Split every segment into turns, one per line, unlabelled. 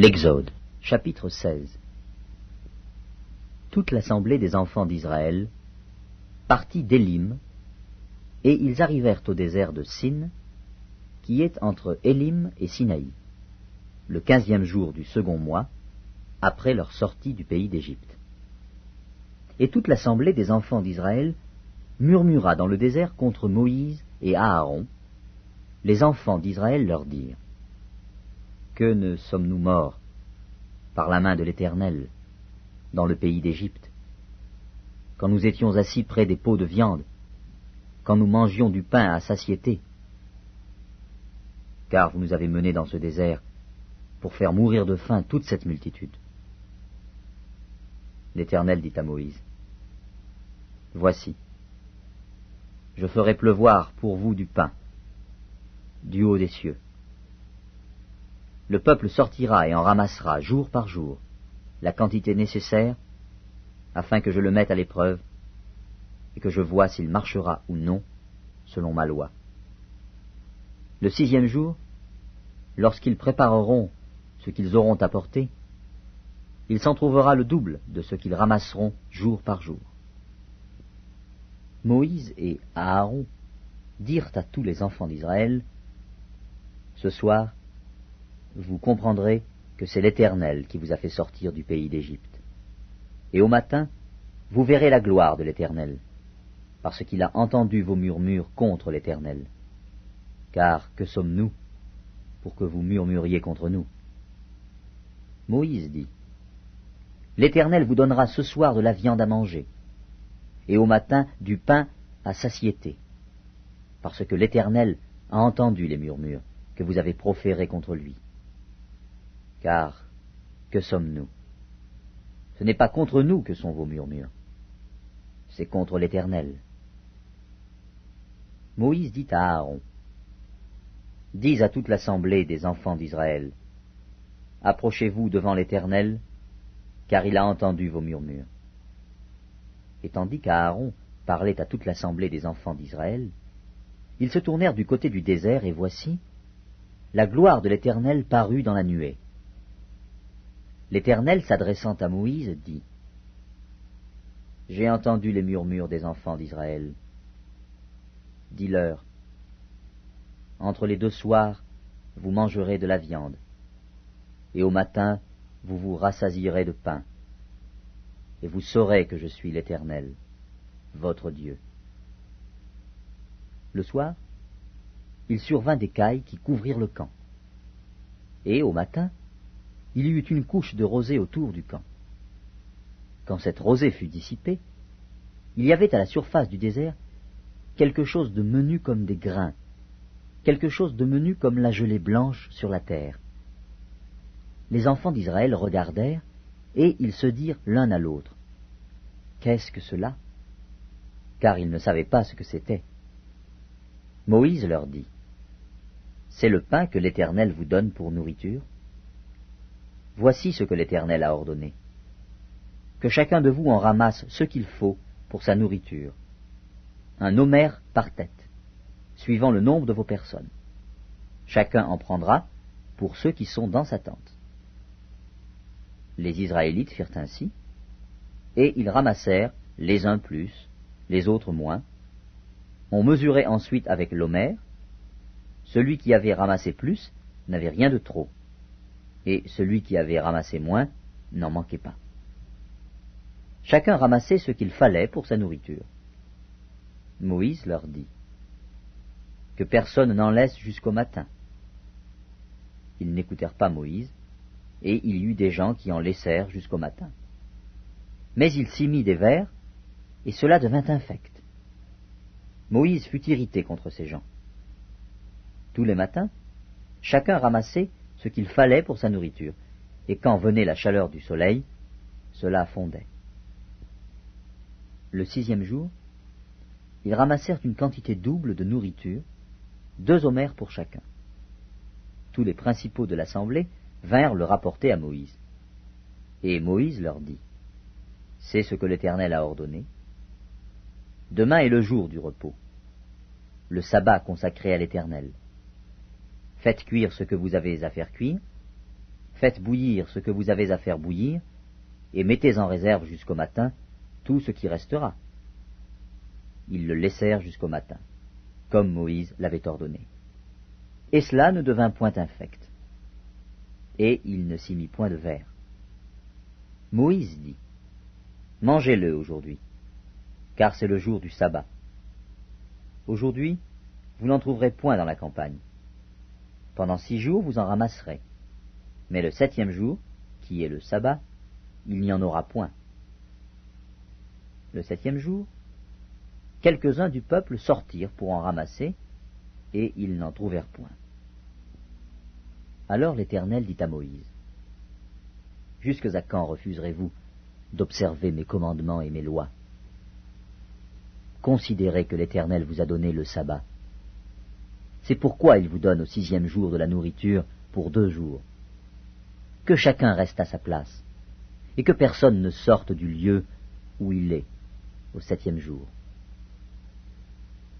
L'Exode, chapitre 16. Toute l'assemblée des enfants d'Israël partit d'Élim, et ils arrivèrent au désert de Sin, qui est entre Élim et Sinaï, le 15e jour du second mois, après leur sortie du pays d'Égypte. Et toute l'assemblée des enfants d'Israël murmura dans le désert contre Moïse et Aaron. Les enfants d'Israël leur dirent: Que ne sommes-nous morts par la main de l'Éternel dans le pays d'Égypte, quand nous étions assis près des pots de viande, quand nous mangions du pain à satiété? Car vous nous avez menés dans ce désert pour faire mourir de faim toute cette multitude. L'Éternel dit à Moïse: Voici, je ferai pleuvoir pour vous du pain, du haut des cieux. Le peuple sortira et en ramassera jour par jour la quantité nécessaire, afin que je le mette à l'épreuve et que je voie s'il marchera ou non selon ma loi. Le 6e jour, lorsqu'ils prépareront ce qu'ils auront apporté, il s'en trouvera le double de ce qu'ils ramasseront jour par jour. Moïse et Aaron dirent à tous les enfants d'Israël: Ce soir, vous comprendrez que c'est l'Éternel qui vous a fait sortir du pays d'Égypte. Et au matin, vous verrez la gloire de l'Éternel, parce qu'il a entendu vos murmures contre l'Éternel. Car que sommes-nous pour que vous murmuriez contre nous? Moïse dit: L'Éternel vous donnera ce soir de la viande à manger, et au matin du pain à satiété, parce que l'Éternel a entendu les murmures que vous avez proférés contre lui. Car que sommes-nous? Ce n'est pas contre nous que sont vos murmures, c'est contre l'Éternel. Moïse dit à Aaron: Dis à toute l'assemblée des enfants d'Israël: Approchez-vous devant l'Éternel, car il a entendu vos murmures. Et tandis qu'Aaron parlait à toute l'assemblée des enfants d'Israël, ils se tournèrent du côté du désert, et voici, la gloire de l'Éternel parut dans la nuée. L'Éternel, s'adressant à Moïse, dit: J'ai entendu les murmures des enfants d'Israël. Dis-leur: Entre les 2 soirs, vous mangerez de la viande, et au matin, vous vous rassasierez de pain, et vous saurez que je suis l'Éternel, votre Dieu. Le soir, il survint des cailles qui couvrirent le camp, et au matin, il y eut une couche de rosée autour du camp. Quand cette rosée fut dissipée, il y avait à la surface du désert quelque chose de menu comme des grains, quelque chose de menu comme la gelée blanche sur la terre. Les enfants d'Israël regardèrent, et ils se dirent l'un à l'autre: Qu'est-ce que cela? Car ils ne savaient pas ce que c'était. Moïse leur dit: C'est le pain que l'Éternel vous donne pour nourriture. Voici ce que l'Éternel a ordonné: que chacun de vous en ramasse ce qu'il faut pour sa nourriture, un homère par tête, suivant le nombre de vos personnes. Chacun en prendra pour ceux qui sont dans sa tente. Les Israélites firent ainsi, et ils ramassèrent les uns plus, les autres moins. On mesurait ensuite avec l'homère. Celui qui avait ramassé plus n'avait rien de trop, et celui qui avait ramassé moins n'en manquait pas. Chacun ramassait ce qu'il fallait pour sa nourriture. Moïse leur dit: Que personne n'en laisse jusqu'au matin. Ils n'écoutèrent pas Moïse, et il y eut des gens qui en laissèrent jusqu'au matin. Mais il s'y mit des vers, et cela devint infect. Moïse fut irrité contre ces gens. Tous les matins, chacun ramassait ce qu'il fallait pour sa nourriture, et quand venait la chaleur du soleil, cela fondait. Le 6e jour, ils ramassèrent une quantité double de nourriture, 2 homères pour chacun. Tous les principaux de l'assemblée vinrent le rapporter à Moïse. Et Moïse leur dit: C'est ce que l'Éternel a ordonné. Demain est le jour du repos, le sabbat consacré à l'Éternel. Faites cuire ce que vous avez à faire cuire, Faites bouillir ce que vous avez à faire bouillir, et mettez en réserve jusqu'au matin tout ce qui restera. » Ils le laissèrent jusqu'au matin, comme Moïse l'avait ordonné. Et cela ne devint point infect. Et il ne s'y mit point de verre. Moïse dit, « Mangez-le aujourd'hui, car c'est le jour du sabbat. Aujourd'hui, vous n'en trouverez point dans la campagne. Pendant 6 jours, vous en ramasserez. Mais le 7e jour, qui est le sabbat, il n'y en aura point. » Le 7e jour, quelques-uns du peuple sortirent pour en ramasser, et ils n'en trouvèrent point. Alors l'Éternel dit à Moïse, « Jusque à quand refuserez-vous d'observer mes commandements et mes lois? Considérez que l'Éternel vous a donné le sabbat. C'est pourquoi il vous donne au 6e jour de la nourriture pour 2 jours. Que chacun reste à sa place, et que personne ne sorte du lieu où il est au 7e jour. »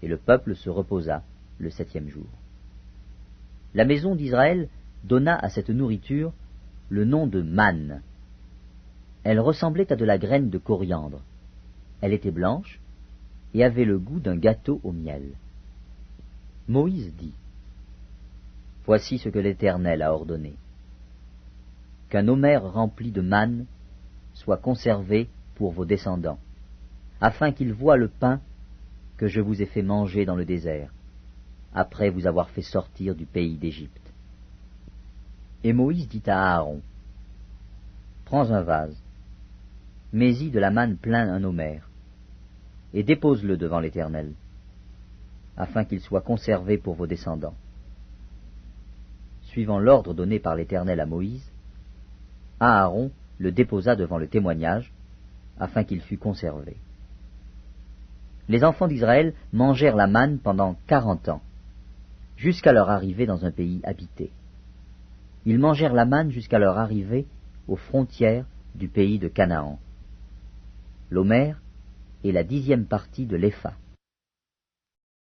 Et le peuple se reposa le 7e jour. La maison d'Israël donna à cette nourriture le nom de manne. Elle ressemblait à de la graine de coriandre. Elle était blanche et avait le goût d'un gâteau au miel. Moïse dit, « Voici ce que l'Éternel a ordonné. Qu'un homère rempli de manne soit conservé pour vos descendants, afin qu'ils voient le pain que je vous ai fait manger dans le désert, après vous avoir fait sortir du pays d'Égypte. » Et Moïse dit à Aaron, « Prends un vase, mets-y de la manne plein un homère, et dépose-le devant l'Éternel, afin qu'il soit conservé pour vos descendants. » Suivant l'ordre donné par l'Éternel à Moïse, Aaron le déposa devant le témoignage, afin qu'il fût conservé. Les enfants d'Israël mangèrent la manne pendant 40 ans, jusqu'à leur arrivée dans un pays habité. Ils mangèrent la manne jusqu'à leur arrivée aux frontières du pays de Canaan. L'homère est la 10e partie de l'épha.